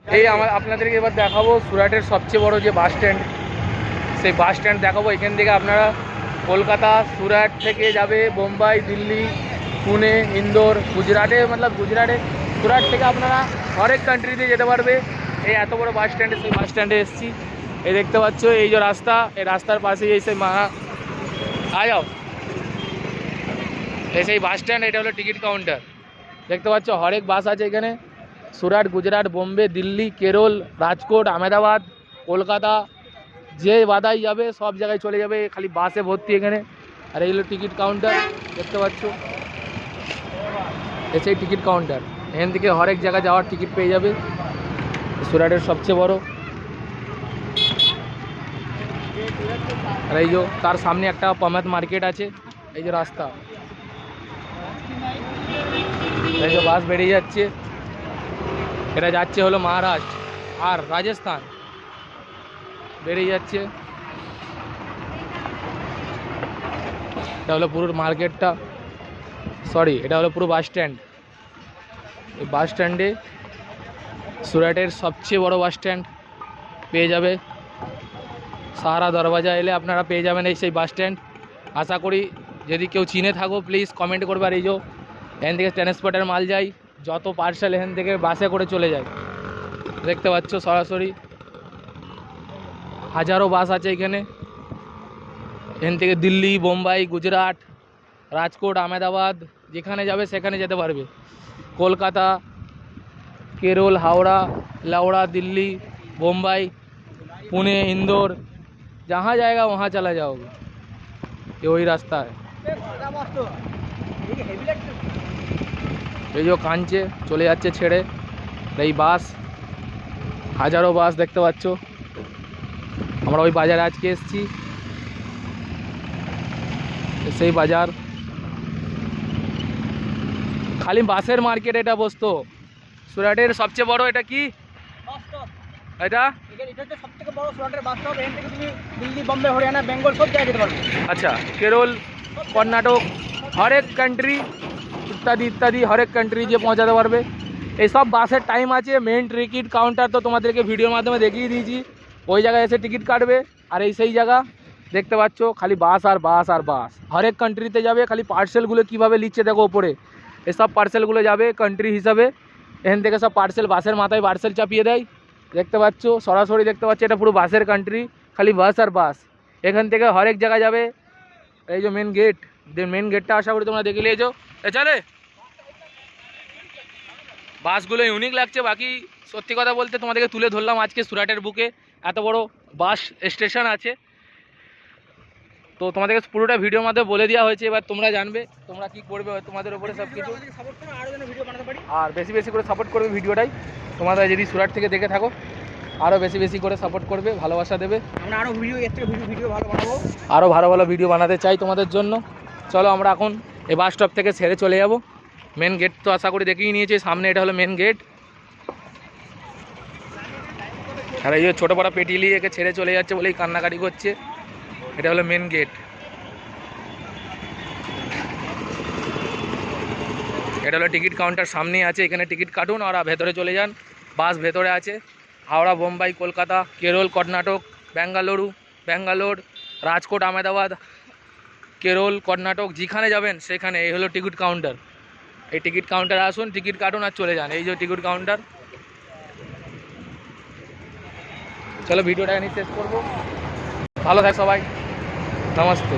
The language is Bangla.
এই আপনাদেরকে এবার দেখাবো সুরাটের সবচেয়ে বড় যে বাস স্ট্যান্ড, সেই বাস স্ট্যান্ড দেখাবো। এখান থেকে আপনারা কলকাতা, সুরাট থেকে যাবে বোম্বাই, দিল্লি, পুনে, ইন্দোর, গুজরাটে, গুজরাটে সুরাট থেকে আপনারা হরেক কান্ট্রিতে যেতে পারবে। এই এত বড় বাস স্ট্যান্ডে, সেই বাস স্ট্যান্ডে এসেছি। এই দেখতে পাচ্ছ এই যে রাস্তা, এই রাস্তার পাশেই এই সেই যাও এই সেই বাস স্ট্যান্ড। এটা হলো টিকিট কাউন্টার। দেখতে পাচ্ছ হরেক বাস আছে এখানে। সুরাট, গুজরাট, বোম্বে, দিল্লি, কেরল, রাজকোট, আহমেদাবাদ, কলকাতা, যে বাদাই যাবে সব জায়গায় চলে যাবে, খালি বাসে ভর্তি এখানে। আর এই হলো টিকিট কাউন্টার, দেখতে পাচ্ছ সেই টিকিট কাউন্টার। এখান থেকে হরেক জায়গায় যাওয়ার টিকিট পেয়ে যাবে। সুরাটের সবচেয়ে বড়। আর এই যে তার সামনে একটা পমেদ মার্কেট আছে। এই যে রাস্তা, এই যে বাস বেরিয়ে যাচ্ছে। এটা যাচ্ছে হলো মহারাষ্ট্র আর রাজস্থান, বেরিয়ে যাচ্ছে। এটা হলো পুরো মার্কেটটা, সরি এটা হলো পুরো বাস স্ট্যান্ড। এই বাস স্ট্যান্ডে সুরাটের সবচেয়ে বড় বাস স্ট্যান্ড পেয়ে যাবে। সাহারা দরওয়াজা এলে আপনারা পেয়ে যাবেন এই সেই বাস স্ট্যান্ড। আশা করি যদি কেউ চিনে থাকো প্লিজ কমেন্ট করবে। আর এই যে এখান থেকে ট্রান্সপোর্টের মাল যায়, যত পার্সেল এখান থেকে বাসে করে চলে যায়। দেখতে পাচ্ছ সরাসরি হাজারো বাস আছে এখানে। এখান থেকে দিল্লি, বোম্বাই, গুজরাট, রাজকোট, আহমেদাবাদ, যেখানে যাবে সেখানে যেতে পারবে। কলকাতা, केरल, हावड़ा, लावड़ा, दिल्ली, मुंबई, पुणे, इंदौर, जहाँ जाएगा वहाँ चला जाओगे। ये वही रास्ता है। এই যে কাঞ্চে চলে যাচ্ছে ছেড়ে এই বাস, হাজারো বাস দেখতে পাচ্ছ। আমরা ওই বাজারে আজকে এসেছি, সেই বাজার খালি বাসের মার্কেট এটা বসতো। সুরাটের সবচেয়ে বড় এটা কি এটা সবথেকে বড় সুরাটের বাস স্টপ। এখান থেকে তুমি দিল্লি, বম্বে, হরিয়ানা, বেঙ্গল সব জায়গায় যেতে পারবে। আচ্ছা, কেরল, কর্ণাটক, হরেক কান্ট্রি ইত্যাদি ইত্যাদি হরেক কান্ট্রি যে পৌঁছাতে পারবে। এই সব বাসের টাইম আছে। মেন টিকিট কাউন্টার তো তোমাদেরকে ভিডিওর মাধ্যমে দেখিয়ে দিয়েছি, ওই জায়গায় এসে টিকিট কাটবে। আর এই সেই জায়গা দেখতে পাচ্ছ খালি বাস আর বাস আর বাস, হরেক কান্ট্রিতে যাবে। খালি পার্সেলগুলো কীভাবে লিখছে দেখো ওপরে, এসব পার্সেলগুলো যাবে কান্ট্রি হিসাবে। এখান থেকে সব পার্সেল বাসের মাথায় পার্সেল চাপিয়ে দেয়। দেখতে পাচ্ছ সরাসরি দেখতে পাচ্ছ এটা পুরো বাসের কান্ট্রি, খালি বাস আর বাস। এখান থেকে হরেক জায়গায় যাবে। এই যে মেন গেট, মেন গেটটা আশা করি তোমরা দেখে নিয়েছো। চলে বাসগুলো ইউনিক লাগছে। বাকি সত্যি কথা বলতে তোমাদেরকে তুলে ধরলাম আজকে সুরাটের বুকে এত বড় বাস স্টেশন আছে। তো তোমাদেরকে পুরোটা ভিডিওর মধ্যে বলে দেওয়া হয়েছে, এবার তোমরা জানবে তোমরা কি করবে, তোমাদের উপরে সব কিছু। আর বেশি বেশি করে সাপোর্ট করবে ভিডিওটাই। তোমরা যদি সুরাট থেকে দেখে থাকো আরও বেশি বেশি করে সাপোর্ট করবে, ভালোবাসা দেবে। আমরা আরও ভিডিও ভালো বানাবো, আরও ভালো ভালো ভিডিও বানাতে চাই তোমাদের জন্য। চলো আমরা এখন এই বাস স্টপ থেকে ছেড়ে চলে যাব। মেন গেট তো আশা করি দেখেই নিয়েছি সামনে, এটা হলো মেন গেট। আর এই যে ছোটো বড় পেটিলি একে ছেড়ে চলে যাচ্ছে বলেই কান্নাকাটি করছে। এটা হলো মেন গেট। এটা হলো টিকিট কাউন্টার, সামনেই আছে। এখানে টিকিট কাটুন আর ভেতরে চলে যান। বাস ভেতরে আছে। হাওড়া, বোম্বাই, কলকাতা, কেরল, কর্ণাটক, ব্যাঙ্গালোর, রাজকোট, আহমেদাবাদ, কেরল, কর্ণাটক, যেখানে যাবেন সেখানে এই হলো টিকিট কাউন্টার। এই টিকিট কাউন্টারে আসুন, টিকিট কাটুন আর চলে যান। এই যে টিকিট কাউন্টার। চলো ভিডিওটা এখানে শেষ করবো। ভালো থাক সবাই, নমস্তে।